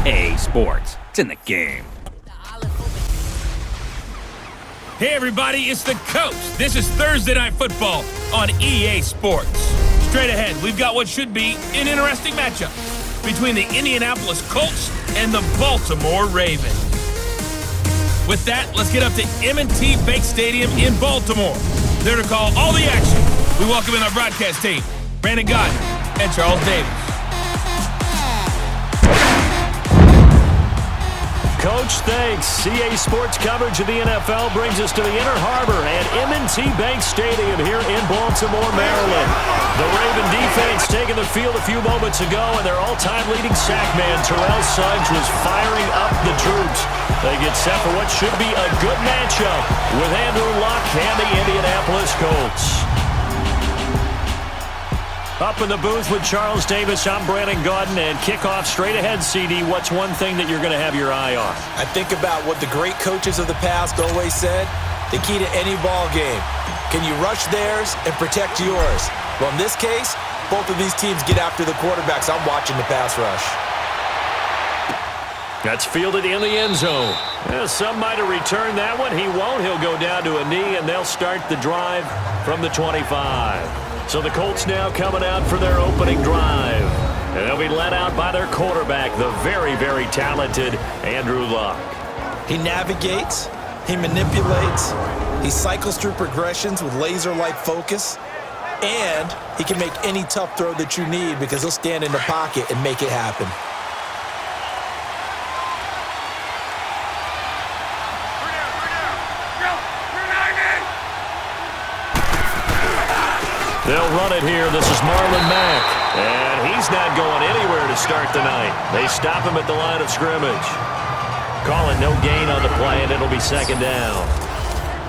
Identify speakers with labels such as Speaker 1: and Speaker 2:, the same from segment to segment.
Speaker 1: EA Sports. It's in the game.
Speaker 2: Hey everybody, it's the Coach. This is Thursday Night Football on EA Sports. Straight ahead, we've got what should be an interesting matchup between the Indianapolis Colts and the Baltimore Ravens. With that, let's get up to M&T Bank Stadium in Baltimore. There to call all the action, we welcome in our broadcast team, Brandon Gott and Charles Davis.
Speaker 3: Coach, thanks. CA Sports coverage of the NFL brings us to the Inner Harbor at M&T Bank Stadium here in Baltimore, Maryland. The Raven defense taking the field a few moments ago, and their all-time leading sack man, Terrell Suggs, was firing up the troops. They get set for what should be a good matchup with Andrew Luck and the Indianapolis Colts. Up in the booth with Charles Davis, I'm Brandon Gaudin, and kickoff straight ahead, CD. What's one thing that you're going to have your eye on?
Speaker 4: I think about what the great coaches of the past always said. The key to any ball game. Can you rush theirs and protect yours? Well, in this case, both of these teams get after the quarterbacks. I'm watching the pass rush.
Speaker 3: That's fielded in the end zone. Some might have returned that one. He won't. He'll go down to a knee, and they'll start the drive from the 25. So the Colts now coming out for their opening drive. And they'll be led out by their quarterback, the very, very talented Andrew Luck.
Speaker 4: He navigates, he manipulates, he cycles through progressions with laser-like focus, and he can make any tough throw that you need because he'll stand in the pocket and make it happen.
Speaker 3: They'll run it here. This is Marlon Mack. And he's not going anywhere to start the night. They stop him at the line of scrimmage. Calling no gain on the play, and it'll be second down.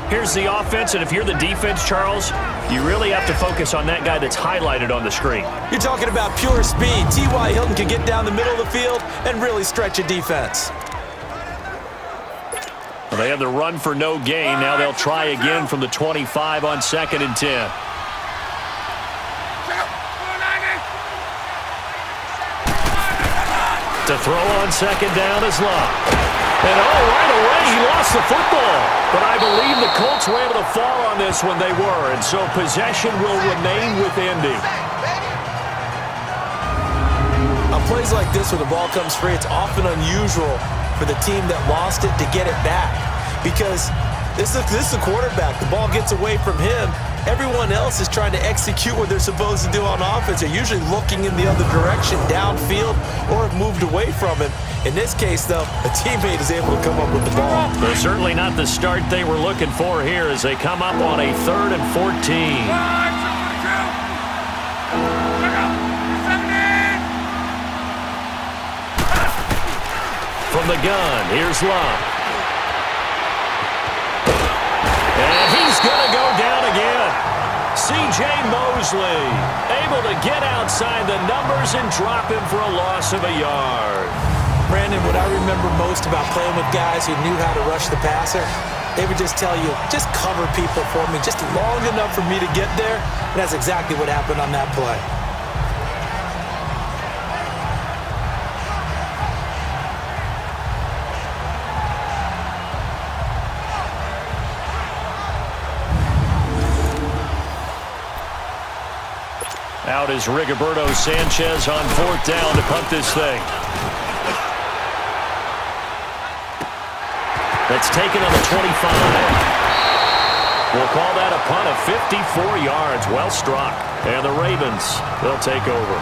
Speaker 3: Here's the offense, and if you're the defense, Charles, you really have to focus on that guy that's highlighted on the screen.
Speaker 4: You're talking about pure speed. T.Y. Hilton can get down the middle of the field and really stretch a defense.
Speaker 3: Well, they have the run for no gain. Now they'll try again from the 25 on 2nd and 10. To throw on second down is Luck. And right away he lost the football. But I believe the Colts were able to fall on this when they were. And so possession will remain with Indy.
Speaker 4: On plays like this where the ball comes free, it's often unusual for the team that lost it to get it back. Because this is the quarterback. The ball gets away from him. Everyone else is trying to execute what they're supposed to do on offense. They're usually looking in the other direction, downfield, or have moved away from him. In this case, though, a teammate is able to come up with the ball.
Speaker 3: They're certainly not the start they were looking for here as they come up on a 3rd and 14. From the gun, here's Luck. And he's going to go down again. C.J. Mosley able to get outside the numbers and drop him for a loss of a yard.
Speaker 4: Brandon, what I remember most about playing with guys who knew how to rush the passer, they would just tell you, just cover people for me, just long enough for me to get there. And that's exactly what happened on that play.
Speaker 3: Out is Rigoberto Sanchez on 4th down to punt this thing. That's taken on the 25. We'll call that a punt of 54 yards. Well struck. And the Ravens, they'll take over.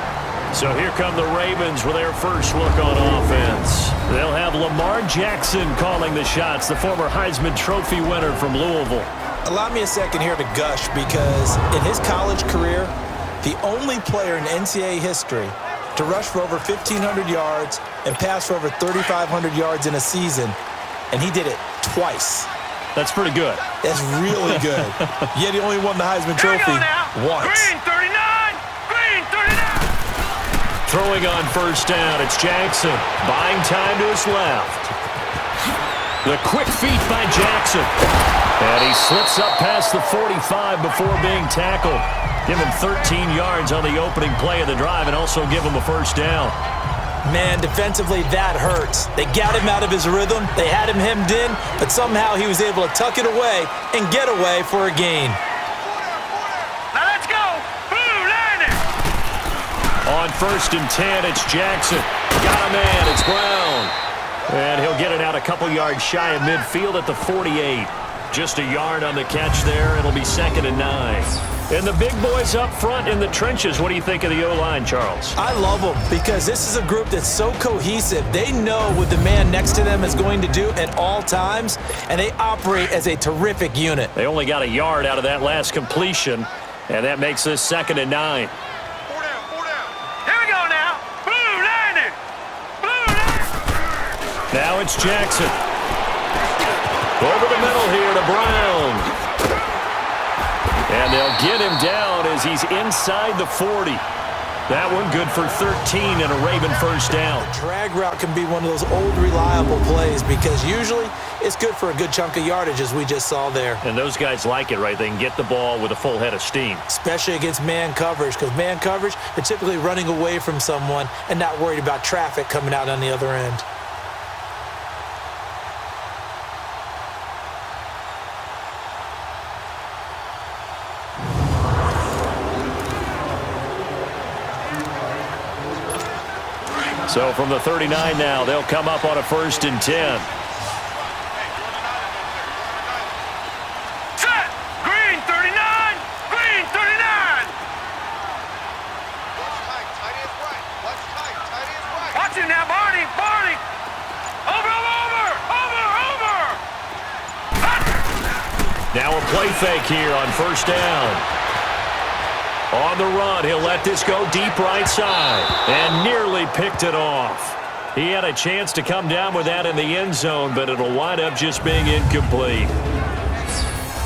Speaker 3: So here come the Ravens with their first look on offense. They'll have Lamar Jackson calling the shots, the former Heisman Trophy winner from Louisville.
Speaker 4: Allow me a second here to gush because in his college career, the only player in NCAA history to rush for over 1,500 yards and pass for over 3,500 yards in a season, and he did it twice.
Speaker 3: That's pretty good.
Speaker 4: That's really good. Yet he only won the Heisman Trophy once.
Speaker 2: Green 39! Green 39!
Speaker 3: Throwing on 1st down, it's Jackson. Buying time to his left. The quick feet by Jackson. And he slips up past the 45 before being tackled. Give him 13 yards on the opening play of the drive and also give him a 1st down.
Speaker 4: Man, defensively, that hurts. They got him out of his rhythm. They had him hemmed in, but somehow he was able to tuck it away and get away for a gain.
Speaker 2: Now let's go. Blue line it.
Speaker 3: On 1st and 10, it's Jackson. Got a man. It's Brown. And he'll get it out a couple yards shy of midfield at the 48. Just a yard on the catch there. It'll be 2nd and 9. And the big boys up front in the trenches. What do you think of the O-line, Charles?
Speaker 4: I love them because this is a group that's so cohesive. They know what the man next to them is going to do at all times, and they operate as a terrific unit.
Speaker 3: They only got a yard out of that last completion, and that makes this 2nd and 9.
Speaker 2: Four down. Here we go now. Blue line it. Blue line.
Speaker 3: Now it's Jackson. Over the middle here to Brown. And they'll get him down as he's inside the 40. That one good for 13 and a Raven first down.
Speaker 4: The drag route can be one of those old reliable plays because usually it's good for a good chunk of yardage as we just saw there.
Speaker 3: And those guys like it, right? They can get the ball with a full head of steam.
Speaker 4: Especially against man coverage because man coverage, they're typically running away from someone and not worried about traffic coming out on the other end.
Speaker 3: So from the 39 now, they'll come up on a 1st and 10.
Speaker 2: Set. Green 39. Green 39. Watch him now, Barney. Over.
Speaker 3: Now a play fake here on 1st down. On the run, he'll let this go deep right side and nearly picked it off. He had a chance to come down with that in the end zone, but it'll wind up just being incomplete.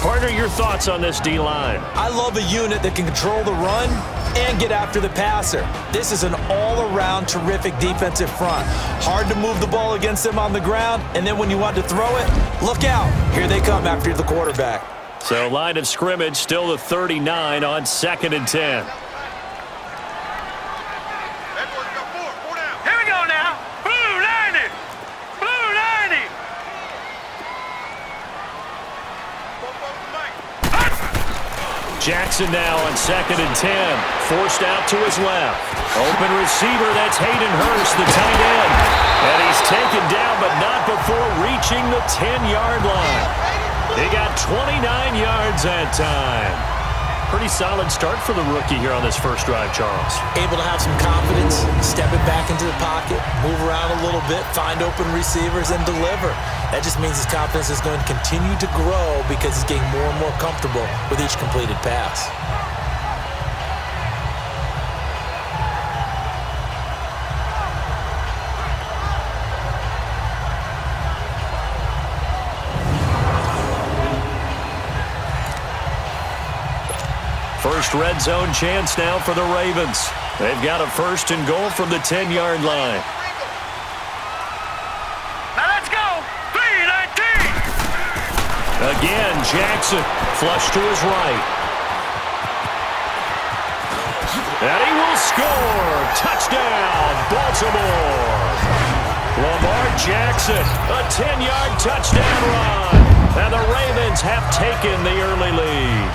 Speaker 3: Partner, your thoughts on this D-line?
Speaker 4: I love a unit that can control the run and get after the passer. This is an all-around terrific defensive front. Hard to move the ball against them on the ground, and then when you want to throw it, look out. Here they come after the quarterback.
Speaker 3: So line of scrimmage still the 39 on 2nd and 10.
Speaker 2: Here we go now. Blue line it.
Speaker 3: Jackson now on 2nd and 10. Forced out to his left. Open receiver, that's Hayden Hurst, the tight end. And he's taken down, but not before reaching the 10-yard line. He got 29 yards that time. Pretty solid start for the rookie here on this first drive, Charles.
Speaker 4: Able to have some confidence, step it back into the pocket, move around a little bit, find open receivers, and deliver. That just means his confidence is going to continue to grow because he's getting more and more comfortable with each completed pass.
Speaker 3: First red zone chance now for the Ravens. They've got a 1st and goal from the 10-yard line.
Speaker 2: Now let's go. 3-19.
Speaker 3: Again, Jackson flush to his right. And he will score. Touchdown, Baltimore. Lamar Jackson, a 10-yard touchdown run. And the Ravens have taken the early lead.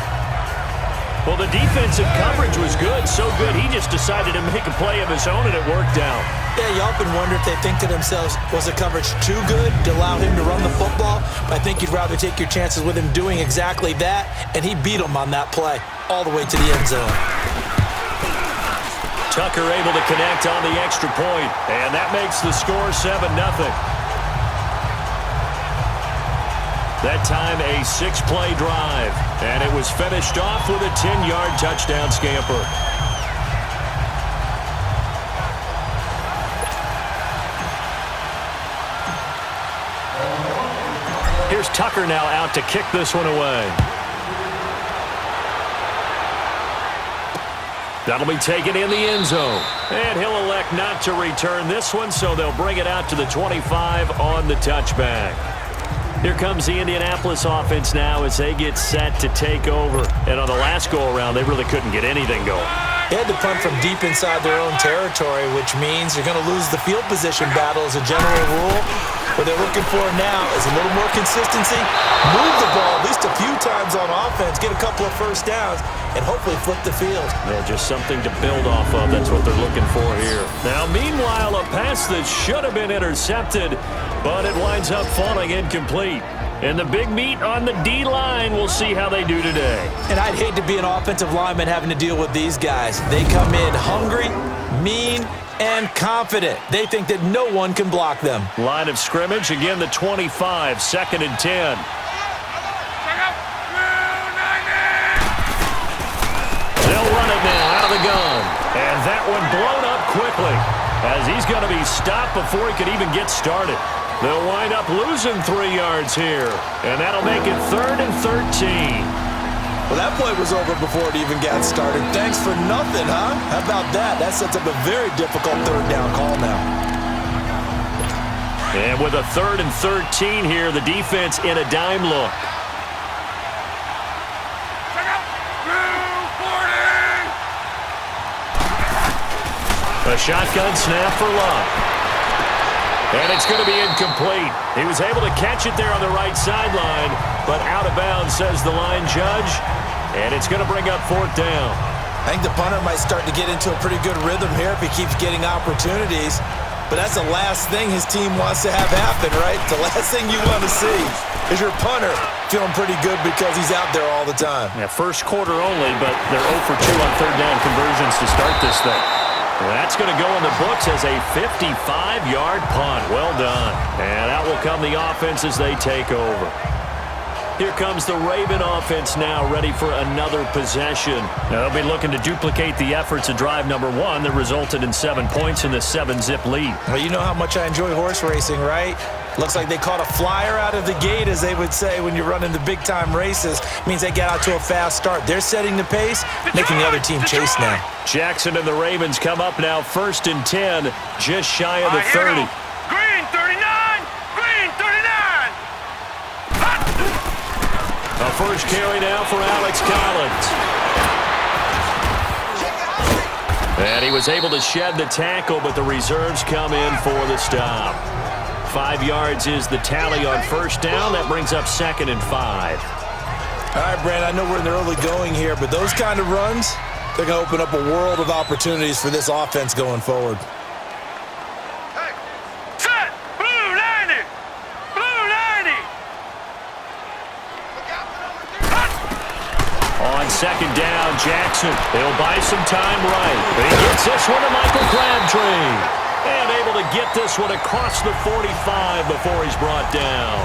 Speaker 3: Well, the defensive coverage was good, so good he just decided to make a play of his own, and it worked out.
Speaker 4: Yeah, you often wonder if they think to themselves, was the coverage too good to allow him to run the football? But I think you'd rather take your chances with him doing exactly that, and he beat him on that play all the way to the end zone.
Speaker 3: Tucker able to connect on the extra point, and that makes the score 7-0. That time a 6-play drive, and it was finished off with a 10-yard touchdown scamper. Here's Tucker now out to kick this one away. That'll be taken in the end zone. And he'll elect not to return this one, so they'll bring it out to the 25 on the touchback. Here comes the Indianapolis offense now as they get set to take over. And on the last last go-around, they really couldn't get anything going.
Speaker 4: They had to punt from deep inside their own territory, which means you're going to lose the field position battle as a general rule. What they're looking for now is a little more consistency, move the ball at least a few times on offense, get a couple of first downs, and hopefully flip the field.
Speaker 3: Yeah, just something to build off of. That's what they're looking for here. Now, meanwhile, a pass that should have been intercepted, but it winds up falling incomplete. And the big meat on the D-line, we'll see how they do today.
Speaker 4: And I'd hate to be an offensive lineman having to deal with these guys. They come in hungry, mean, and confident. They think that no one can block them.
Speaker 3: Line of scrimmage, again the 25, 2nd and 10. They'll run it now out of the gun. And that one blown up quickly as he's going to be stopped before he could even get started. They'll wind up losing 3 yards here, and that'll make it 3rd and 13.
Speaker 4: Well, that play was over before it even got started. Thanks for nothing, huh? How about that? That sets up a very difficult 3rd down call now.
Speaker 3: And with a 3rd and 13 here, the defense in a dime look. A shotgun snap for Love. And it's going to be incomplete. He was able to catch it there on the right sideline, but out of bounds, says the line judge. And it's going to bring up 4th down.
Speaker 4: I think the punter might start to get into a pretty good rhythm here if he keeps getting opportunities. But that's the last thing his team wants to have happen, right? The last thing you want to see is your punter feeling pretty good because he's out there all the time.
Speaker 3: Yeah, first quarter only, but they're 0 for 2 on 3rd down conversions to start this thing. Well, that's going to go in the books as a 55-yard punt. Well done. And out will come the offense as they take over. Here comes the Raven offense now, ready for another possession. Now, they'll be looking to duplicate the efforts of drive number 1 that resulted in 7 points in the 7-zip lead.
Speaker 4: Well, you know how much I enjoy horse racing, right? Looks like they caught a flyer out of the gate, as they would say when you're running the big-time races. Means they get out to a fast start. They're setting the pace, making the other team chase now.
Speaker 3: Jackson and the Ravens come up now 1st and 10, just shy of the 30.
Speaker 2: Green 39! Green 39!
Speaker 3: A first carry now for Alex Collins. And he was able to shed the tackle, but the reserves come in for the stop. 5 yards is the tally on 1st down. That brings up 2nd and 5.
Speaker 4: All right, Brandon, I know we're in the early going here, but those kind of runs, they're going to open up a world of opportunities for this offense going forward.
Speaker 2: Hey, set! Blue 90! Blue 90!
Speaker 3: On 2nd down, Jackson. He'll buy some time right. He gets this one to Michael Crabtree. And able to get this one across the 45 before he's brought down.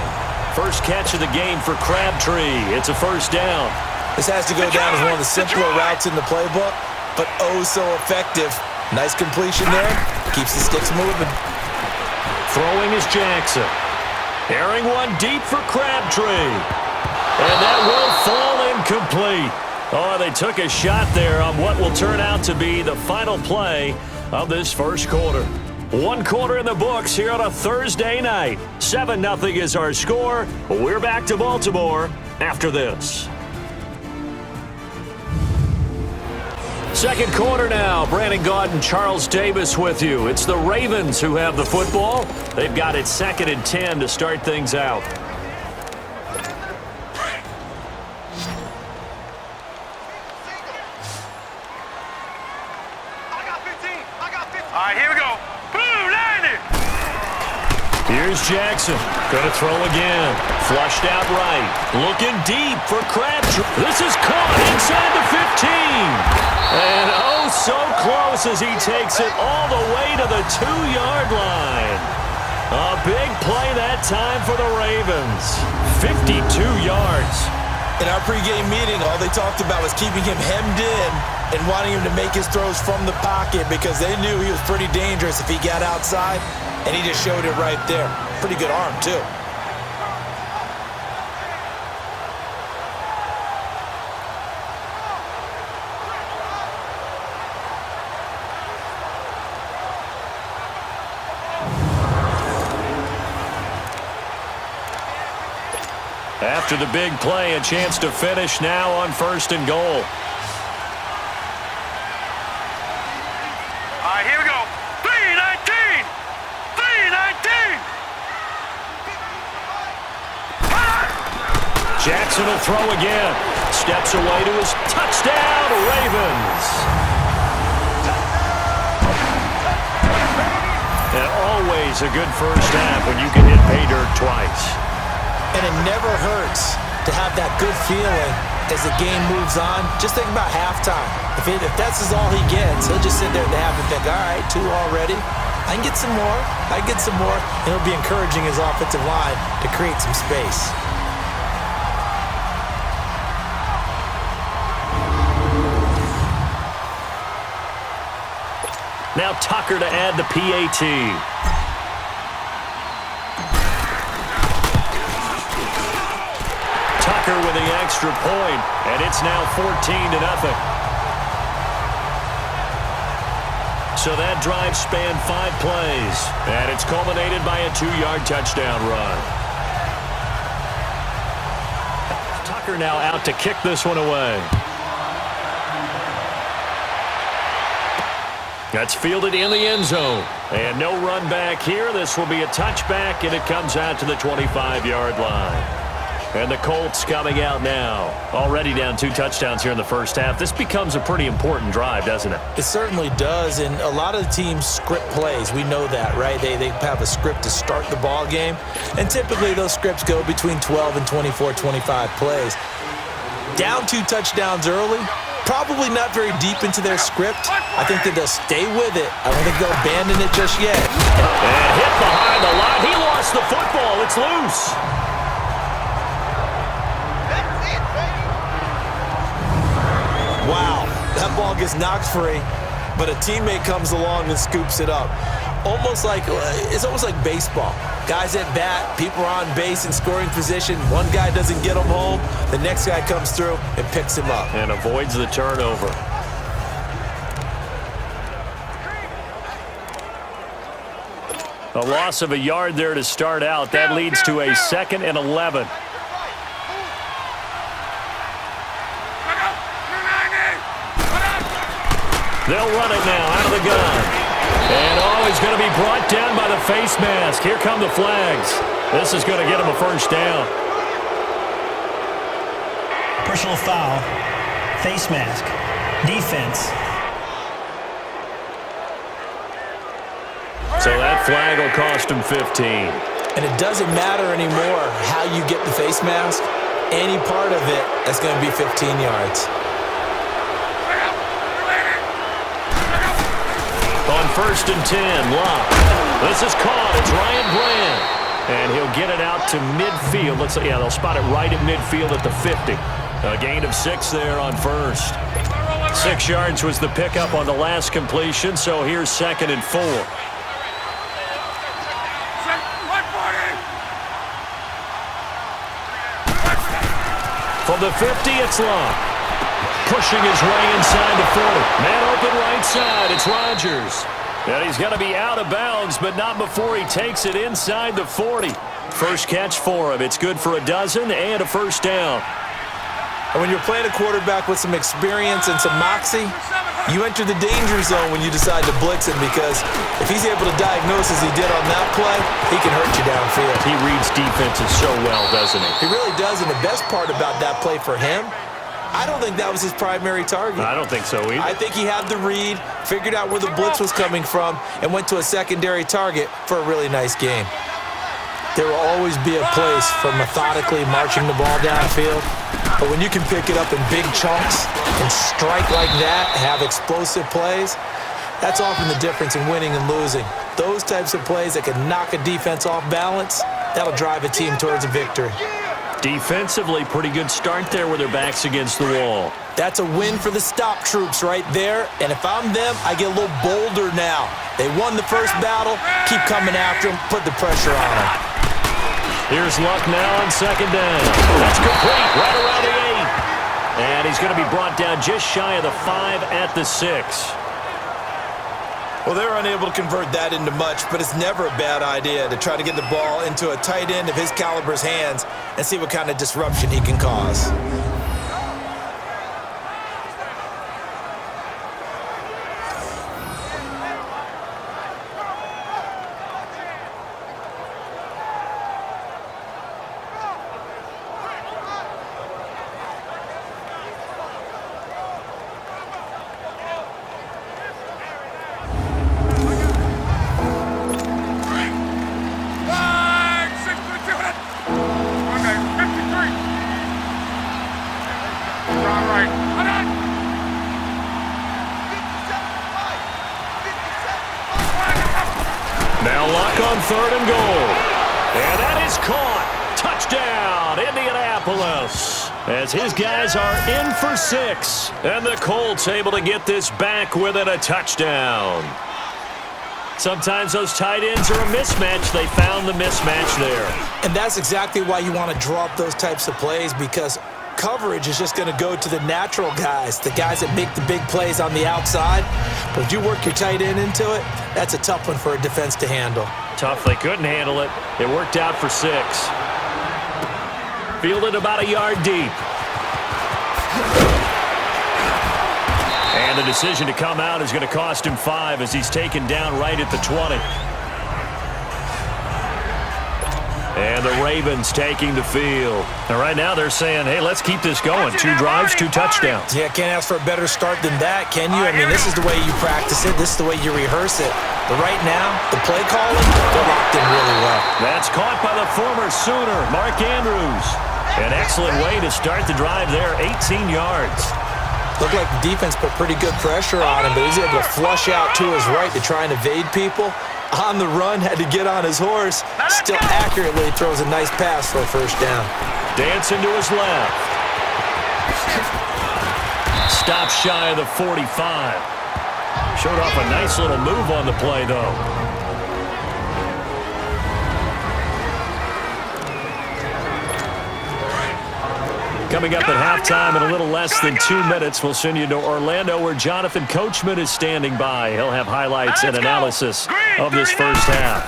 Speaker 3: First catch of the game for Crabtree. It's a 1st down.
Speaker 4: This has to go down as one of the simpler routes in the playbook, but oh so effective. Nice completion there. Keeps the sticks moving.
Speaker 3: Throwing is Jackson. Airing one deep for Crabtree. And that will fall incomplete. Oh, they took a shot there on what will turn out to be the final play of this first quarter. 1 quarter in the books here on a Thursday night. 7-0 is our score. We're back to Baltimore after this. Second quarter now. Brandon Gaudin, Charles Davis with you. It's the Ravens who have the football. They've got it 2nd and 10 to start things out.
Speaker 2: All right, here we go. Blue 90!
Speaker 3: Here's Jackson. Going to throw again. Flushed out right. Looking deep for Crabtree. This is caught inside the 15. And oh, so close as he takes it all the way to the 2-yard line. A big play that time for the Ravens. 52 yards.
Speaker 4: In our pregame meeting, all they talked about was keeping him hemmed in and wanting him to make his throws from the pocket because they knew he was pretty dangerous if he got outside, and he just showed it right there. Pretty good arm, too.
Speaker 3: After the big play, a chance to finish now on 1st and goal.
Speaker 5: All right, here we go. 3-19! 3-19!
Speaker 3: Jackson will throw again. Steps away to his touchdown, Ravens. And always a good first half when you can hit pay dirt twice.
Speaker 4: And it never hurts to have that good feeling as the game moves on. Just think about halftime. If that's all he gets, he'll just sit there at the half and think, all right, 2 already. I can get some more. I can get some more. And he'll be encouraging his offensive line to create some space.
Speaker 3: Now Tucker to add the PAT. Tucker with the extra point, and it's now 14-0. So that drive spanned 5 plays, and it's culminated by a 2-yard touchdown run. Tucker now out to kick this one away. That's fielded in the end zone. And no run back here. This will be a touchback, and it comes out to the 25-yard line. And the Colts coming out now. Already down 2 touchdowns here in the first half. This becomes a pretty important drive, doesn't it?
Speaker 4: It certainly does, and a lot of the teams script plays. We know that, right? They have a script to start the ball game, and typically those scripts go between 12 and 24, 25 plays. Down 2 touchdowns early, probably not very deep into their script. I think that they'll stay with it. I don't think they'll abandon it just yet.
Speaker 3: And hit behind the line. He lost the football. It's loose.
Speaker 4: Wow, that ball gets knocked free, but a teammate comes along and scoops it up. It's almost like baseball. Guys at bat, people are on base in scoring position. One guy doesn't get him home. The next guy comes through and picks him up.
Speaker 3: And avoids the turnover. A loss of a yard there to start out. That leads to a 2nd and 11. They'll run it now out of the gun. And he's going to be brought down by the face mask. Here come the flags. This is going to get him a first down.
Speaker 6: Personal foul, face mask, defense.
Speaker 3: So that flag will cost him 15.
Speaker 4: And it doesn't matter anymore how you get the face mask. Any part of it is going to be 15 yards.
Speaker 3: On 1st and 10, Locke. This is caught. It's Ryan Bland. And he'll get it out to midfield. Looks like, they'll spot it right at midfield at the 50. A gain of 6 there on 1st. 6 yards was the pickup on the last completion, so here's 2nd and 4. From the 50, it's Locke. Pushing his way inside the 40. Man open right side. It's Rodgers. And he's going to be out of bounds, but not before he takes it inside the 40. First catch for him. It's good for a dozen and a first down.
Speaker 4: And when you're playing a quarterback with some experience and some moxie, you enter the danger zone when you decide to blitz him, because if he's able to diagnose as he did on that play, he can hurt you downfield.
Speaker 3: He reads defenses so well, doesn't he?
Speaker 4: He really does, and the best part about that play for him, I don't think that was his primary target.
Speaker 3: I don't think so either.
Speaker 4: I think he had the read, figured out where the blitz was coming from, and went to a secondary target for a really nice game. There will always be a place for methodically marching the ball downfield, but when you can pick it up in big chunks and strike like that, have explosive plays, that's often the difference in winning and losing. Those types of plays that can knock a defense off balance, that'll drive a team towards a victory.
Speaker 3: Defensively, pretty good start there with their backs against the wall.
Speaker 4: That's a win for the stop troops right there, and if I'm them, I get a little bolder now. They won the first battle, keep coming after them, put the pressure on them.
Speaker 3: Here's Luck now on 2nd down. That's complete, right around the 8. And he's going to be brought down just shy of the 5 at the 6.
Speaker 4: Well, they were unable to convert that into much, but it's never a bad idea to try to get the ball into a tight end of his caliber's hands and see what kind of disruption he can cause.
Speaker 3: Now lock on 3rd and goal. And that is caught. Touchdown, Indianapolis. As his guys are in for 6. And the Colts able to get this back within a touchdown. Sometimes those tight ends are a mismatch. They found the mismatch there.
Speaker 4: And that's exactly why you want to draw up those types of plays, because coverage is just going to go to the natural guys, the guys that make the big plays on the outside. But if you work your tight end into it, that's a tough one for a defense to handle.
Speaker 3: Tough. They couldn't handle it. It worked out for 6. Fielded about a yard deep. And the decision to come out is going to cost him 5 as he's taken down right at the 20. And the Ravens taking the field. And right now they're saying, hey, let's keep this going. 2 drives, 2 touchdowns.
Speaker 4: Yeah, can't ask for a better start than that, can you? I mean, this is the way you practice it. This is the way you rehearse it. But right now, the play calling, they're locked in really well.
Speaker 3: That's caught by the former Sooner, Mark Andrews. An excellent way to start the drive there, 18 yards.
Speaker 4: Looked like the defense put pretty good pressure on him, but he's able to flush out to his right to try and evade people. On the run, had to get on his horse. Still accurately throws a nice pass for a first down.
Speaker 3: Dancing to his left. Stop shy of the 45. Showed off a nice little move on the play, though. Coming up at halftime in a little less than 2 minutes, we'll send you to Orlando where Jonathan Coachman is standing by. He'll have highlights and analysis of this first half.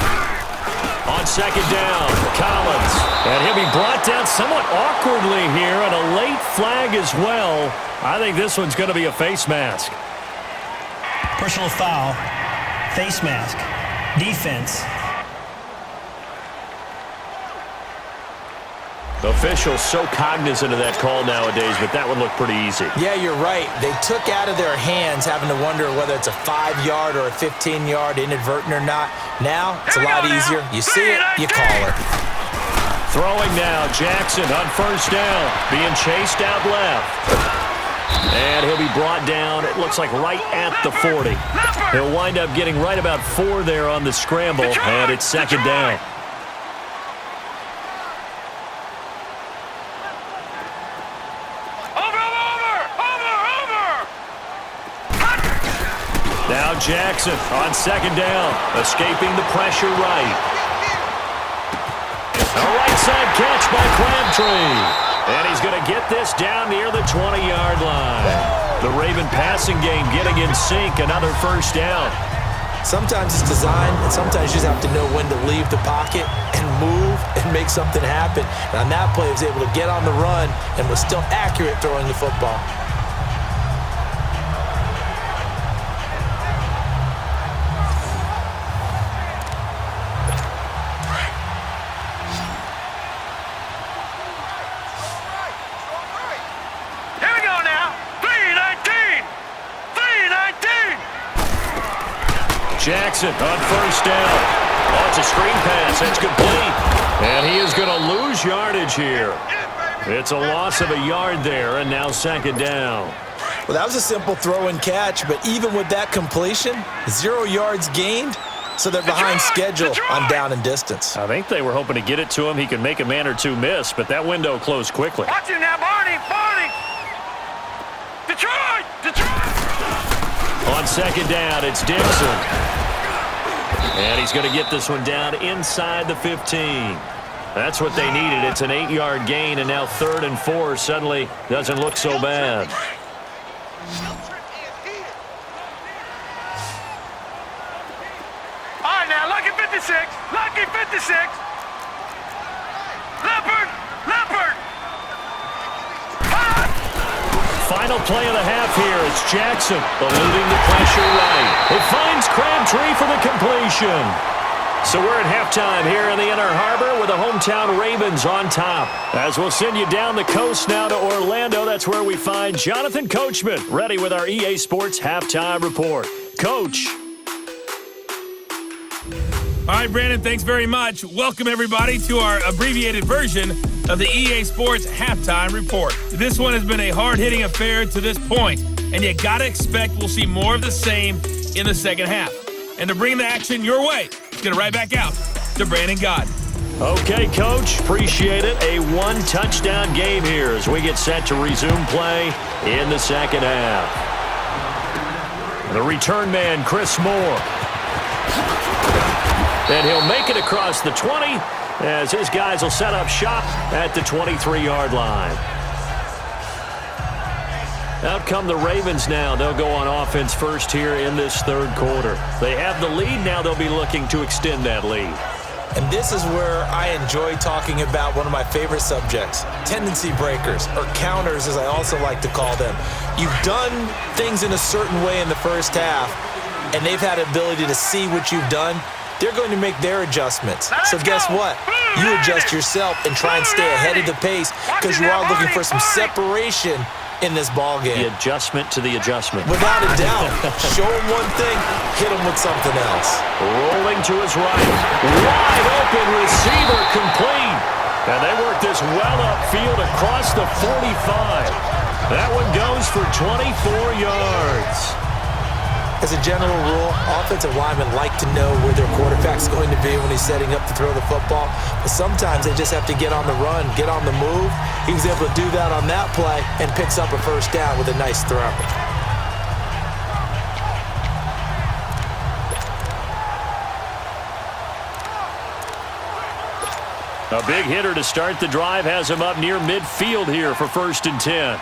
Speaker 3: On 2nd down, Collins. And he'll be brought down somewhat awkwardly here, and a late flag as well. I think this one's going to be a face mask.
Speaker 6: Personal foul, face mask, defense.
Speaker 3: The officials so cognizant of that call nowadays, but that one looked pretty easy.
Speaker 4: Yeah, you're right. They took out of their hands having to wonder whether it's a 5-yard or a 15-yard, inadvertent or not. Now, it's a lot easier. You see it, you call it.
Speaker 3: Throwing now, Jackson on 1st down, being chased out left. And he'll be brought down, it looks like right at the 40. He'll wind up getting right about 4 there on the scramble, and it's 2nd down. Now Jackson on 2nd down, escaping the pressure right. A right side catch by Crabtree. And he's going to get this down near the 20-yard line. The Raven passing game getting in sync, another first down.
Speaker 4: Sometimes it's design, and sometimes you just have to know when to leave the pocket and move and make something happen. And on that play, he was able to get on the run and was still accurate throwing the football.
Speaker 3: Jackson on 1st down. Oh, it's a screen pass. That's complete. And he is going to lose yardage here. It's a loss of a yard there, and now 2nd down.
Speaker 4: Well, that was a simple throw and catch, but even with that completion, 0 yards gained, so they're behind schedule on down and distance.
Speaker 3: I think they were hoping to get it to him. He could make a man or 2 miss, but that window closed quickly.
Speaker 5: Watch it now, Barney! Detroit!
Speaker 3: On 2nd down, it's Dixon. And he's going to get this one down inside the 15. That's what they needed. It's an 8-yard gain, and now 3rd and 4 suddenly doesn't look so bad.
Speaker 5: 56. Lucky 56. Leopard. Leopard.
Speaker 3: Final play of the half here. It's Jackson eluding the pressure right. It finds Crabtree for the completion. So we're at halftime here in the Inner Harbor with the hometown Ravens on top. As we'll send you down the coast now to Orlando, that's where we find Jonathan Coachman ready with our EA Sports Halftime Report. Coach.
Speaker 2: All right, Brandon, thanks very much. Welcome, everybody, to our abbreviated version of the EA Sports Halftime Report. This one has been a hard-hitting affair to this point, and you got to expect we'll see more of the same in the second half. And to bring the action your way, let's get it right back out to Brandon Gott.
Speaker 3: Okay, Coach, appreciate it. A one-touchdown game here as we get set to resume play in the second half. The return man, Chris Moore. And he'll make it across the 20 as his guys will set up shop at the 23-yard line. Out come the Ravens now. They'll go on offense first here in this third quarter. They have the lead. Now they'll be looking to extend that lead.
Speaker 4: And this is where I enjoy talking about one of my favorite subjects, tendency breakers, or counters as I also like to call them. You've done things in a certain way in the first half, and they've had the ability to see what you've done. They're going to make their adjustments. So guess what? You adjust yourself and try and stay ahead of the pace because you are looking for some separation in this ball game.
Speaker 3: The adjustment to the adjustment.
Speaker 4: Without a doubt. Show him one thing, hit him with something else.
Speaker 3: Rolling to his right. Wide open receiver complete. And they work this well upfield across the 45. That one goes for 24 yards.
Speaker 4: As a general rule, offensive linemen like to know where their quarterback's going to be when he's setting up to throw the football. But sometimes they just have to get on the run, get on the move. He was able to do that on that play and picks up a first down with a nice throw.
Speaker 3: A big hitter to start the drive has him up near midfield here for 1st and 10.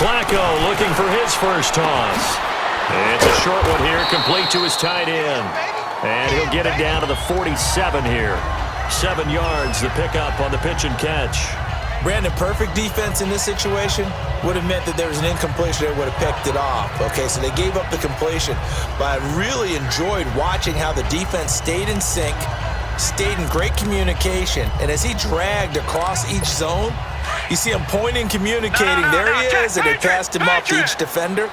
Speaker 3: Flacco looking for his first toss. It's a short one here, complete to his tight end. And he'll get it down to the 47 here. 7 yards, the pickup on the pitch and catch.
Speaker 4: Brandon, perfect defense in this situation would have meant that there was an incompletion that would have picked it off. Okay, so they gave up the completion. But I really enjoyed watching how the defense stayed in sync, stayed in great communication, and as he dragged across each zone, you see him pointing, communicating. There he is, and they passed him up to each defender.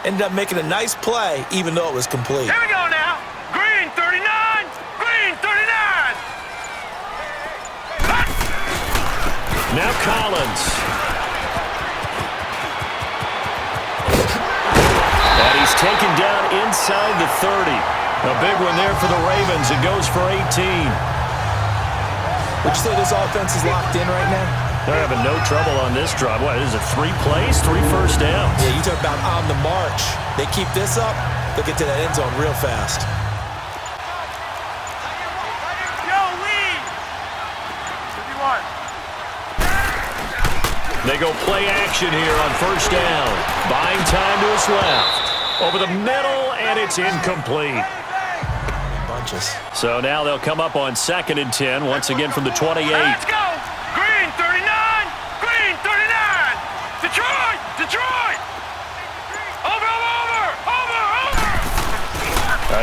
Speaker 4: Ended up making a nice play, even though it was complete.
Speaker 5: Here we go now. Green 39. Green 39.
Speaker 3: Now Collins. And he's taken down inside the 30. A big one there for the Ravens. It goes for 18.
Speaker 4: Would you say this offense is locked in right now?
Speaker 3: They're having no trouble on this drive. What is it, 3 plays, 3 first downs?
Speaker 4: Yeah, you talk about on the march. They keep this up, they'll get to that end zone real fast.
Speaker 5: Yo, lead. 51.
Speaker 3: They go play action here on first down. Buying time to his left. Over the middle, and it's incomplete.
Speaker 4: Bunches. So
Speaker 3: now they'll come up on 2nd and 10, once again from the 28.
Speaker 5: Let's go. Green 39. Green 39. Detroit. Detroit. Over.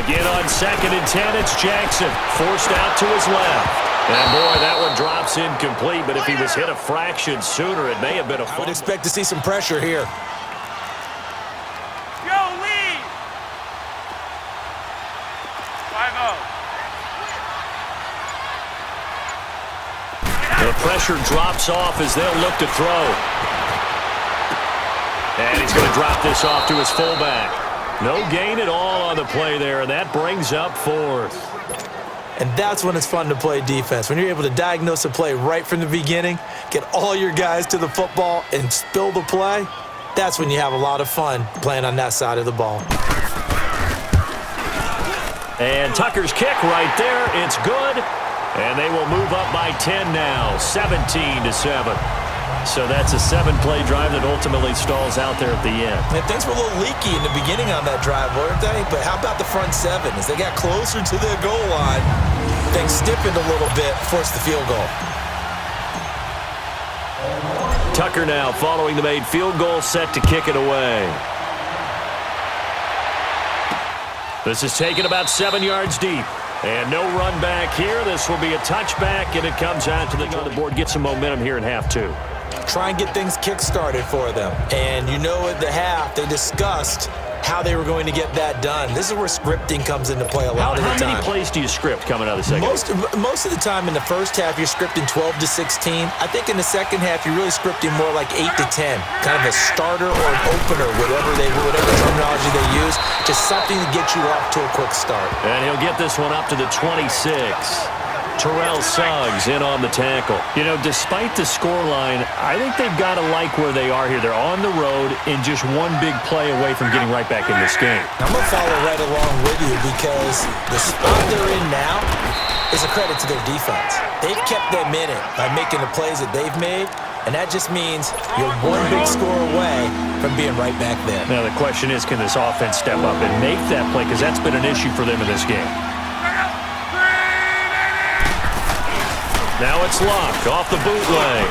Speaker 3: Again on 2nd and 10, it's Jackson. Forced out to his left. And boy, that one drops incomplete, but if he was hit a fraction sooner, it may have been a fumble.
Speaker 4: I would expect to see some pressure here.
Speaker 5: Yo, lead. 5-0.
Speaker 3: The pressure drops off as they'll look to throw. And he's going to drop this off to his fullback. No gain at all on the play there, and that brings up 4th.
Speaker 4: And that's when it's fun to play defense. When you're able to diagnose a play right from the beginning, get all your guys to the football and spill the play, that's when you have a lot of fun playing on that side of the ball.
Speaker 3: And Tucker's kick right there. It's good. And they will move up by 10 now, 17-7. So that's a 7-play drive that ultimately stalls out there at the end.
Speaker 4: And things were a little leaky in the beginning on that drive, weren't they? But how about the front 7? As they got closer to the goal line, things stiffened a little bit, forced the field goal.
Speaker 3: Tucker now following the made field goal, set to kick it away. This is taken about 7 yards deep. And no run back here. This will be a touchback, and it comes out to the board. Get some momentum here in half 2.
Speaker 4: Try and get things kick-started for them. And you know at the half, they discussed how they were going to get that done. This is where scripting comes into play a lot of the time.
Speaker 3: How many plays do you script coming out of the second?
Speaker 4: Most of the time in the first half, you're scripting 12 to 16. I think in the second half, you're really scripting more like 8 to 10. Kind of a starter or an opener, whatever terminology they use. Just something to get you off to a quick start.
Speaker 3: And he'll get this one up to the 26. Terrell Suggs in on the tackle. You know, despite the scoreline, I think they've got to like where they are here. They're on the road and just one big play away from getting right back in this game.
Speaker 4: I'm going to follow right along with you because the spot they're in now is a credit to their defense. They've kept them in it by making the plays that they've made, and that just means you're one big score away from being right back there.
Speaker 3: Now the question is, can this offense step up and make that play? Because that's been an issue for them in this game. Now it's Luck off the bootleg.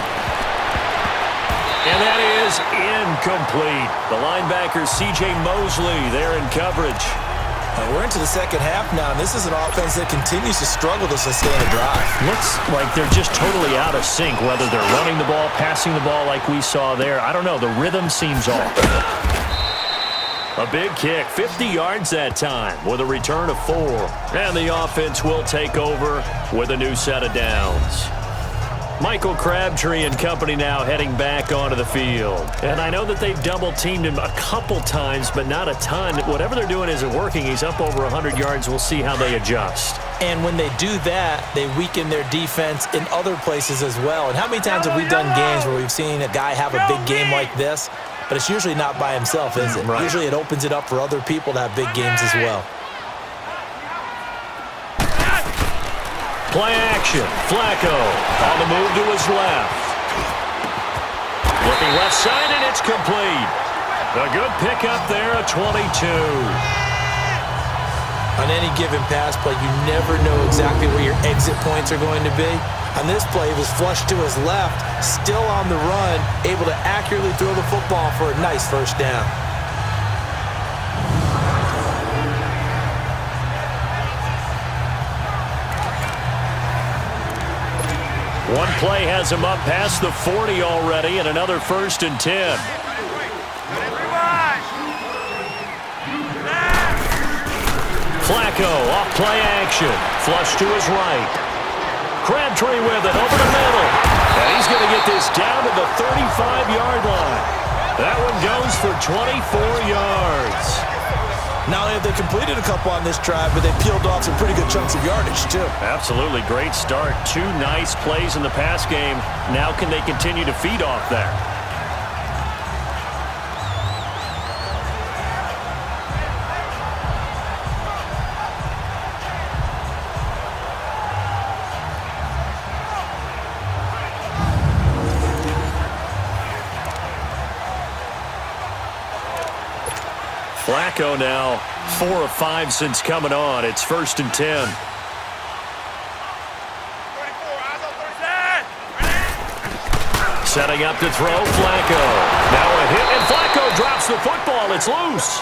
Speaker 3: And that is incomplete. The linebacker, C.J. Mosley, there in coverage.
Speaker 4: We're into the second half now, and this is an offense that continues to struggle to sustain a drive.
Speaker 3: Looks like they're just totally out of sync, whether they're running the ball, passing the ball like we saw there. I don't know. The rhythm seems off. A big kick, 50 yards that time with a return of 4. And the offense will take over with a new set of downs. Michael Crabtree and company now heading back onto the field. And I know that they've double-teamed him a couple times, but not a ton. Whatever they're doing isn't working. He's up over 100 yards. We'll see how they adjust.
Speaker 4: And when they do that, they weaken their defense in other places as well. And how many times have we done games where we've seen a guy have a big game like this? But it's usually not by himself, is it?
Speaker 3: Right.
Speaker 4: Usually it opens it up for other people to have big games as well.
Speaker 3: Play action. Flacco on the move to his left. Looking left side, and it's complete. A good pickup there, a 22.
Speaker 4: On any given pass play, you never know exactly where your exit points are going to be. On this play, he was flushed to his left, still on the run, able to accurately throw the football for a nice first down.
Speaker 3: One play has him up past the 40 already, and another 1st and 10. Flacco off play action. Flush to his right. Crabtree with it over the middle. And he's going to get this down to the 35-yard line. That one goes for 24 yards.
Speaker 4: Not only have they completed a couple on this drive, but they peeled off some pretty good chunks of yardage, too.
Speaker 3: Absolutely. Great start. 2 nice plays in the pass game. Now can they continue to feed off that? Flacco now 4 of 5 since coming on. It's 1st and 10. Setting up to throw, Flacco. Now a hit, and Flacco drops the football. It's loose.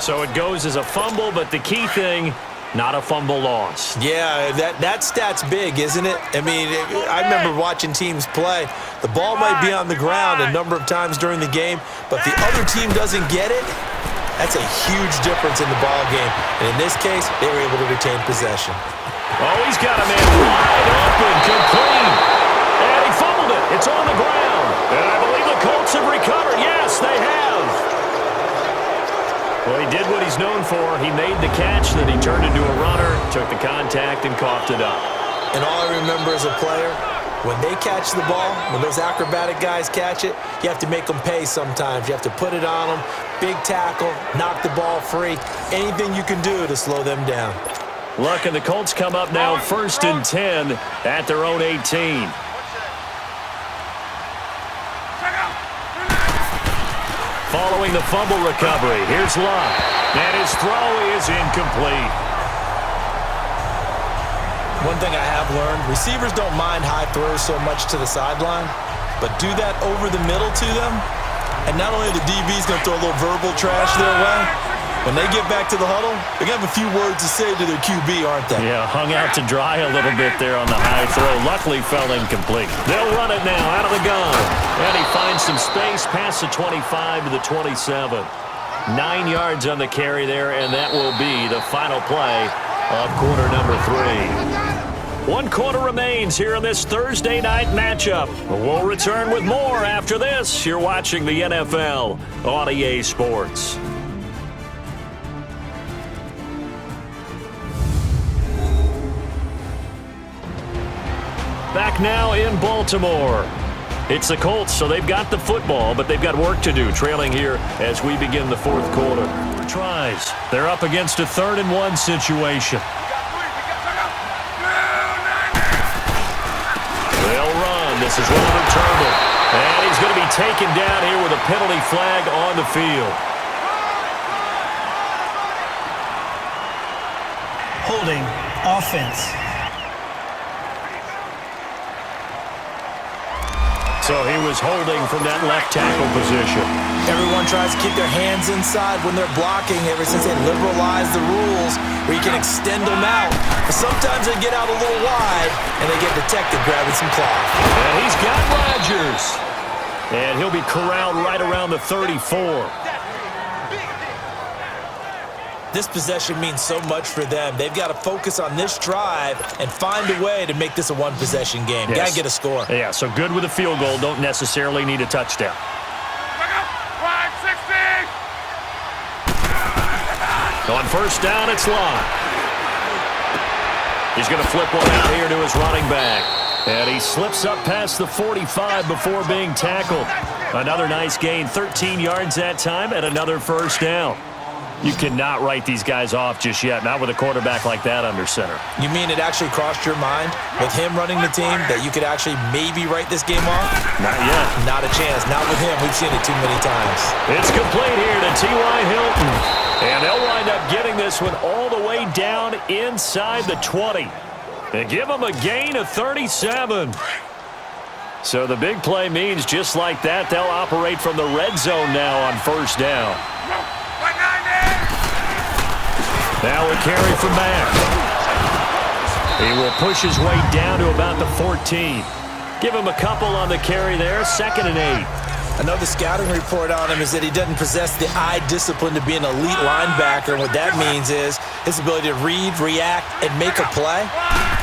Speaker 3: So it goes as a fumble, but the key thing, not a fumble loss.
Speaker 4: Yeah, that stat's big, isn't it? I mean, I remember watching teams play. The ball might be on the ground a number of times during the game, but the other team doesn't get it. That's a huge difference in the ball game. And in this case, they were able to retain possession.
Speaker 3: Oh, he's got a man wide open, complete. And he fumbled it. It's on the ground. And I believe the Colts have recovered. Yes, they have. Well, he did what he's known for. He made the catch, then he turned into a runner, took the contact, and coughed it up.
Speaker 4: And all I remember as a player, when they catch the ball, when those acrobatic guys catch it, you have to make them pay sometimes. You have to put it on them, big tackle, knock the ball free, anything you can do to slow them down.
Speaker 3: Look, and the Colts come up now 1st and 10 at their own 18. Following the fumble recovery, here's Luck. And his throw is incomplete.
Speaker 4: One thing I have learned, receivers don't mind high throws so much to the sideline, but do that over the middle to them, and not only the DB's going to throw a little verbal trash their way, when they get back to the huddle, they're going to have a few words to say to their QB, aren't they?
Speaker 3: Yeah, hung out to dry a little bit there on the high throw. Luckily fell incomplete. They'll run it now out of the gun. And he finds some space past the 25 to the 27. 9 yards on the carry there, and that will be the final play of quarter number 3. 1 quarter remains here in this Thursday night matchup. We'll return with more after this. You're watching the NFL on EA Sports. Back now in Baltimore. It's the Colts, so they've got the football, but they've got work to do, trailing here as we begin the 4th quarter. Tries. They're up against a 3rd and 1 situation. They'll run. This is Robert Turnbull. And he's going to be taken down here with a penalty flag on the field.
Speaker 6: Holding offense.
Speaker 3: So he was holding from that left tackle position.
Speaker 4: Everyone tries to keep their hands inside when they're blocking ever since they liberalized the rules where you can extend them out. But sometimes they get out a little wide and they get detected grabbing some cloth.
Speaker 3: And he's got Rodgers. And he'll be corralled right around the 34.
Speaker 4: This possession means so much for them. They've got to focus on this drive and find a way to make this a one-possession game.
Speaker 3: Yes.
Speaker 4: Got to get a score.
Speaker 3: Yeah, so good with a field goal. Don't necessarily need a touchdown. On 1st down, it's Locke. He's going to flip one out here to his running back. And he slips up past the 45 before being tackled. Another nice gain, 13 yards that time, and another 1st down. You cannot write these guys off just yet, not with a quarterback like that under center.
Speaker 4: You mean it actually crossed your mind with him running the team that you could actually maybe write this game off?
Speaker 3: Not yet.
Speaker 4: Not a chance. Not with him. We've seen it too many times.
Speaker 3: It's complete here to T.Y. Hilton. And they'll wind up getting this one all the way down inside the 20. And give them a gain of 37. So the big play means just like that, they'll operate from the red zone now on 1st down. Now a carry from Mack. He will push his way down to about the 14. Give him a couple on the carry there, 2nd and 8.
Speaker 4: I know the scouting report on him is that he doesn't possess the eye discipline to be an elite linebacker. And what that means is his ability to read, react, and make a play.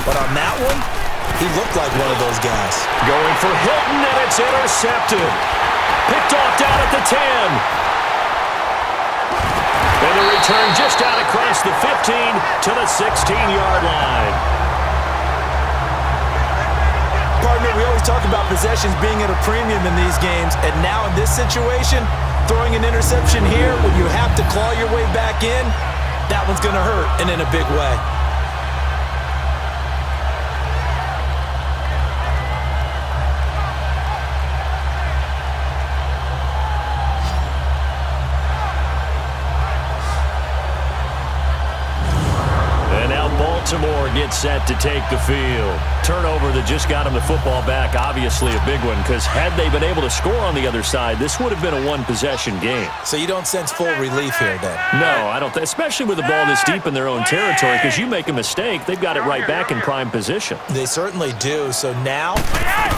Speaker 4: But on that one, he looked like one of those guys.
Speaker 3: Going for Hilton, and it's intercepted. Picked off down at the 10. And the return just out across the 15 to the 16-yard line.
Speaker 4: Partner, we always talk about possessions being at a premium in these games, and now in this situation, throwing an interception here when you have to claw your way back in, that one's going to hurt, and in a big way.
Speaker 3: Baltimore gets set to take the field. Turnover that just got him the football back, obviously a big one, because had they been able to score on the other side, this would have been a one-possession game.
Speaker 4: So you don't sense full relief here then?
Speaker 3: No, I don't. Especially with the ball this deep in their own territory, because you make a mistake, they've got it right back in prime position.
Speaker 4: They certainly do. So now,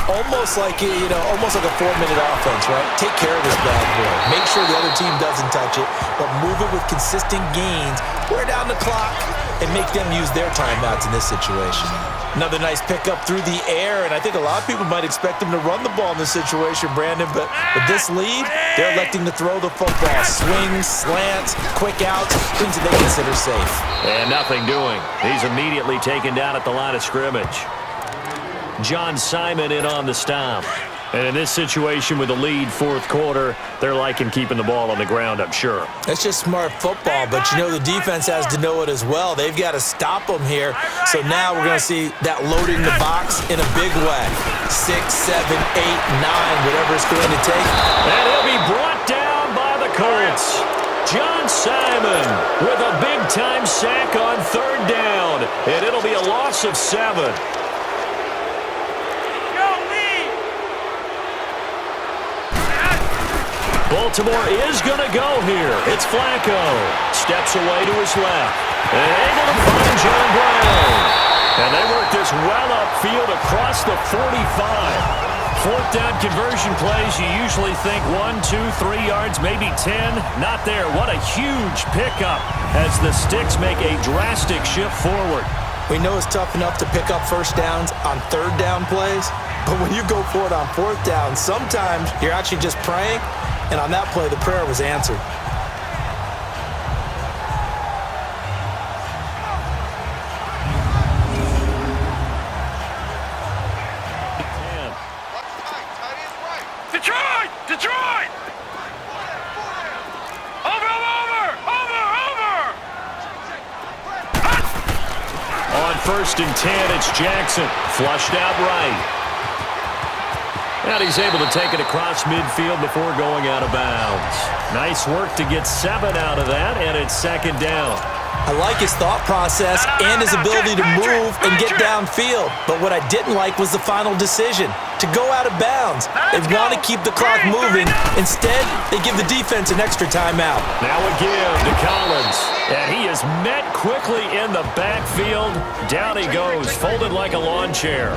Speaker 4: almost like a 4-minute offense, right? Take care of this bad boy. Make sure the other team doesn't touch it, but move it with consistent gains. Wear down the clock and make them use their timeouts in this situation. Another nice pickup through the air, and I think a lot of people might expect them to run the ball in this situation, Brandon, but with this lead, they're electing to throw the football. Swings, slants, quick outs, things that they consider safe.
Speaker 3: And nothing doing. He's immediately taken down at the line of scrimmage. John Simon in on the stop. And in this situation with the lead fourth quarter, they're liking keeping the ball on the ground, I'm sure.
Speaker 4: It's just smart football, but you know the defense has to know it as well. They've got to stop them here. So now we're going to see that loading the box in a big way. 6, 7, 8, 9, whatever it's going to take.
Speaker 3: And he'll be brought down by the Colts. John Simon with a big-time sack on third down. And it'll be a loss of 7. Baltimore is going to go here. It's Flacco. Steps away to his left. And able to find John Brown. And they work this well upfield across the 45. Fourth down conversion plays, you usually think 1, 2, 3 yards, maybe 10. Not there. What a huge pickup as the Sticks make a drastic shift forward.
Speaker 4: We know it's tough enough to pick up first downs on third down plays, but when you go for it on fourth down, sometimes you're actually just praying. And on that play, the prayer was answered.
Speaker 5: Detroit! Detroit! Over!
Speaker 3: On 1st and 10, it's Jackson. Flushed out right. And he's able to take it across midfield before going out of bounds. Nice work to get 7 out of that, and it's second down.
Speaker 4: I like his thought process and his ability to move and get downfield. But what I didn't like was the final decision, to go out of bounds. They want to keep the clock moving. Instead, they give the defense an extra timeout.
Speaker 3: Now a give to Collins. And he is met quickly in the backfield. Down he goes, folded like a lawn chair.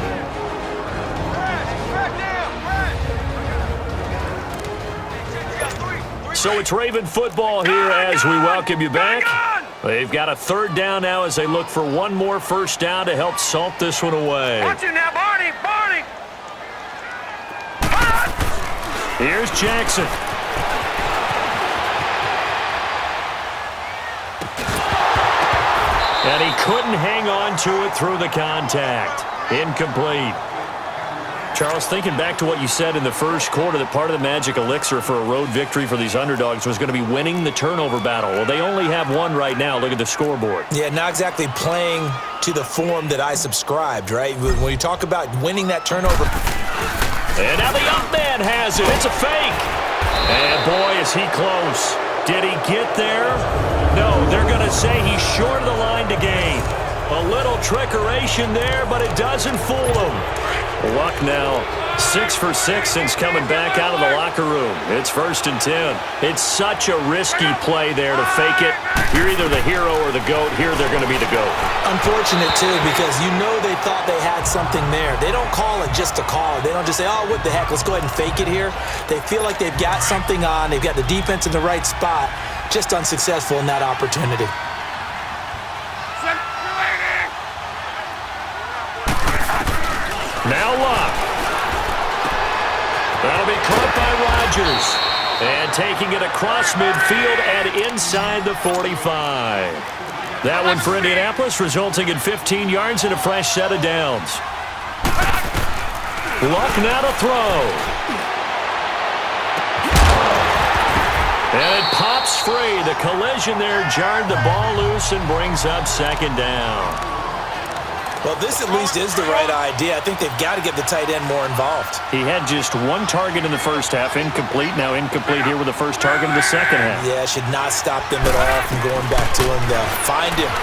Speaker 3: So it's Raven football here as we welcome you back. They've got a third down now as they look for one more first down to help salt this one away.
Speaker 5: Watch it now, Barney!
Speaker 3: Here's Jackson. And he couldn't hang on to it through the contact. Incomplete. Charles, thinking back to what you said in the first quarter, that part of the magic elixir for a road victory for these underdogs was going to be winning the turnover battle. Well, they only have one right now. Look at the scoreboard.
Speaker 4: Yeah, not exactly playing to the form that I subscribed, right? When you talk about winning that turnover.
Speaker 3: And now the up man has it. It's a fake. And boy, is he close. Did he get there? No, they're going to say he's short of the line to gain. A little trickeration there, but it doesn't fool him. Luck now, 6 for 6 since coming back out of the locker room. It's 1st and 10. It's such a risky play there to fake it. You're either the hero or the GOAT. Here they're going to be the GOAT.
Speaker 4: Unfortunate, too, because you know they thought they had something there. They don't call it just to call it. They don't just say, oh, what the heck, let's go ahead and fake it here. They feel like they've got something on. They've got the defense in the right spot. Just unsuccessful in that opportunity.
Speaker 3: Now Luck. That'll be caught by Rodgers. And taking it across midfield and inside the 45. That one for Indianapolis, resulting in 15 yards and a fresh set of downs. Luck now to throw. And it pops free. The collision there jarred the ball loose and brings up second down.
Speaker 4: Well, this at least is the right idea. I think they've got to get the tight end more involved.
Speaker 3: He had just one target in the first half, incomplete. Now incomplete here with the first target of the second half.
Speaker 4: Yeah, should not stop them at all from going back to him, though. Find him.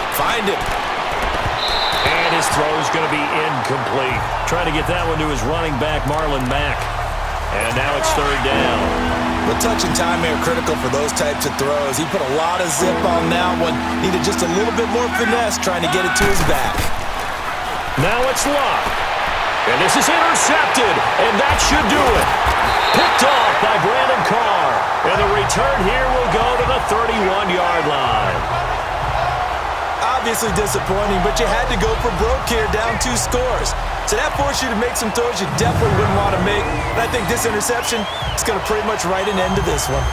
Speaker 3: And his throw is going to be incomplete. Trying to get that one to his running back, Marlon Mack. And now it's third down.
Speaker 4: But touch and time are critical for those types of throws. He put a lot of zip on that one. Needed just a little bit more finesse trying to get it to his back.
Speaker 3: Now it's Luck. And this is intercepted, and that should do it. Picked off by Brandon Carr. And the return here will go to the 31-yard line.
Speaker 4: Obviously disappointing, but you had to go for broke here, down 2 scores. So that forced you to make some throws you definitely wouldn't want to make. And I think this interception is going to pretty much write an end to this one.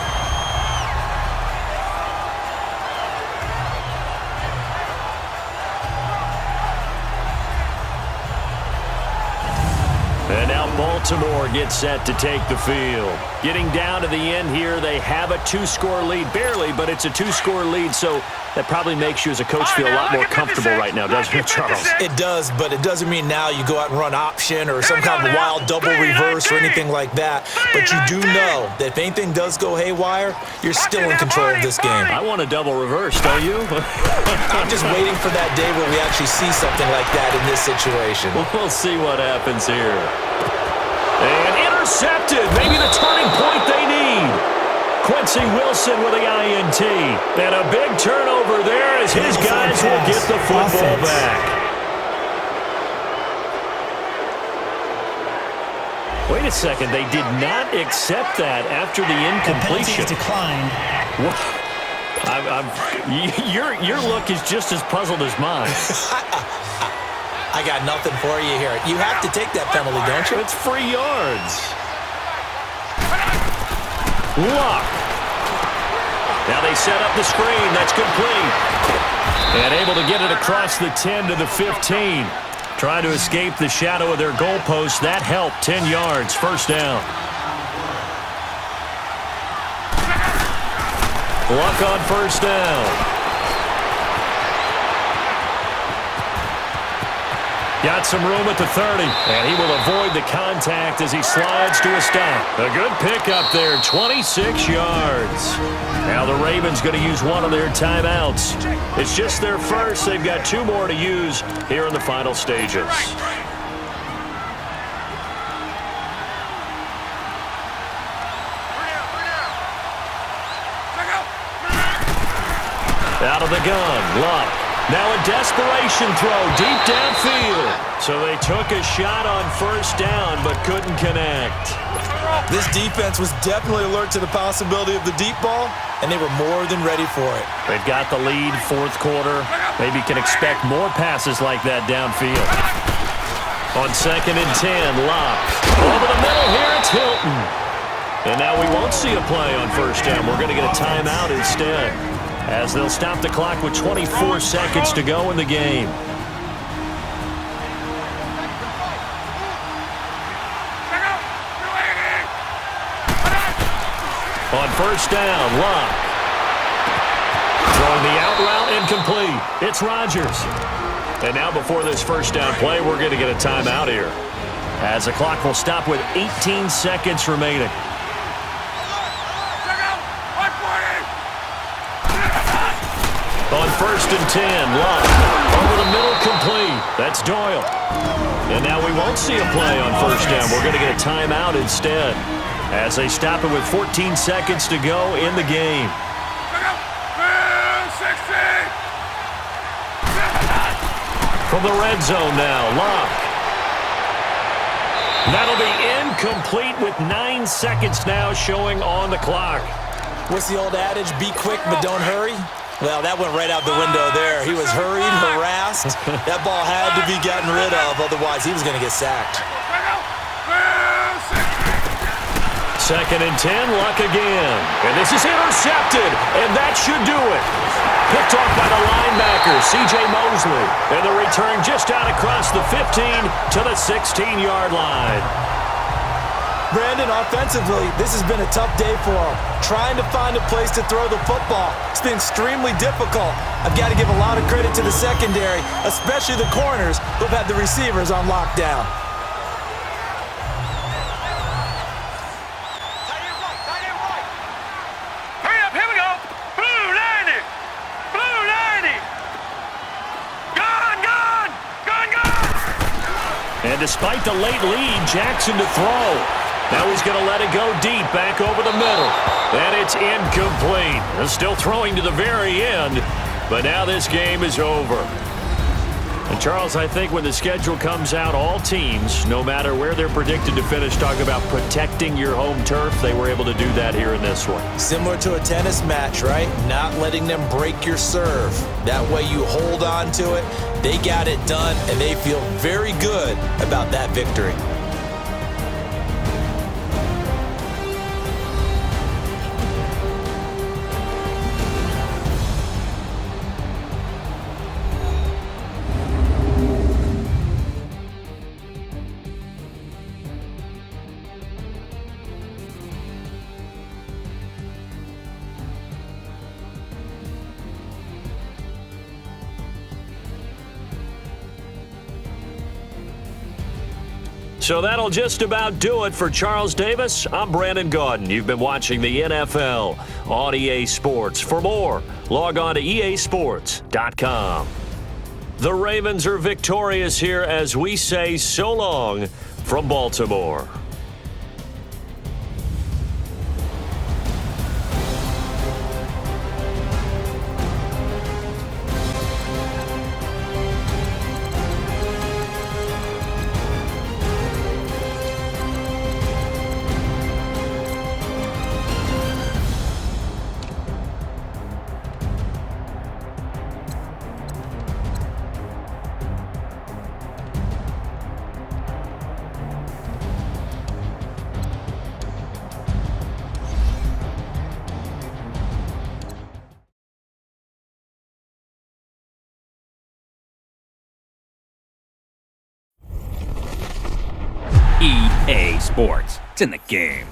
Speaker 3: And now Baltimore gets set to take the field. Getting down to the end here, they have a 2-score lead. Barely, but it's a 2-score lead, so that probably makes you as a coach feel a lot more comfortable right now, doesn't it, Charles?
Speaker 4: It does, but it doesn't mean now you go out and run option or some kind of wild double reverse or anything like that. But you do know that if anything does go haywire, you're still in control of this game.
Speaker 3: I want a double reverse, don't you?
Speaker 4: I'm just waiting for that day where we actually see something like that in this situation.
Speaker 3: We'll see what happens here. And intercepted. Maybe the turning point they need. Quincy Wilson with the INT. And a big turnover there as his guys will get the football back. Wait a second. They did not accept that after the incompletion.
Speaker 6: The penalty declined.
Speaker 3: Your look is just as puzzled as mine.
Speaker 4: I got nothing for you here. You have to take that penalty, don't you?
Speaker 3: It's free yards. Luck. Now they set up the screen. That's complete. And able to get it across the 10 to the 15. Trying to escape the shadow of their goalpost. That helped. 10 yards. First down. Luck on first down. Got some room at the 30, and he will avoid the contact as he slides to a stop. A good pickup there, 26 yards. Now the Ravens going to use one of their timeouts. It's just their first. They've got 2 more to use here in the final stages. Out of the gun, Luck. Now a desperation throw deep downfield. So they took a shot on first down but couldn't connect.
Speaker 4: This defense was definitely alert to the possibility of the deep ball, and they were more than ready for it.
Speaker 3: They've got the lead, fourth quarter. Maybe can expect more passes like that downfield. On 2nd and 10, Locke. Over the middle here, it's Hilton. And now we won't see a play on first down. We're going to get a timeout instead, as they'll stop the clock with 24 seconds to go in the game. On first down, Locke. Throwing the out route incomplete. It's Rodgers. And now before this first down play, we're going to get a timeout here, as the clock will stop with 18 seconds remaining. On 1st and 10, Locke. Over the middle, complete. That's Doyle. And now we won't see a play on first down. We're going to get a timeout instead, as they stop it with 14 seconds to go in the game. From the red zone now, Locke. That'll be incomplete with 9 seconds now showing on the clock.
Speaker 4: What's the old adage? Be quick, but don't hurry. Well, that went right out the window there. He was hurried, harassed. That ball had to be gotten rid of, otherwise he was going to get sacked.
Speaker 3: 2nd and 10, Luck again. And this is intercepted, and that should do it. Picked off by the linebacker, C.J. Mosley. And the return just out across the 15 to the 16-yard line.
Speaker 4: Brandon, offensively, this has been a tough day for him. Trying to find a place to throw the football. It's been extremely difficult. I've got to give a lot of credit to the secondary, especially the corners who've had the receivers on lockdown.
Speaker 5: Hurry up, here we go. Blue 90. Blue 90. Gone, gone. Gone, gone.
Speaker 3: And despite the late lead, Jackson to throw. Now he's going to let it go deep, back over the middle. And it's incomplete. They're still throwing to the very end, but now this game is over. And Charles, I think when the schedule comes out, all teams, no matter where they're predicted to finish, talk about protecting your home turf. They were able to do that here in this one.
Speaker 4: Similar to a tennis match, right? Not letting them break your serve. That way you hold on to it. They got it done, and they feel very good about that victory.
Speaker 3: So that'll just about do it for Charles Davis. I'm Brandon Gaudin. You've been watching the NFL on EA Sports. For more, log on to easports.com. The Ravens are victorious here as we say so long from Baltimore.
Speaker 1: EA Sports. It's in the game.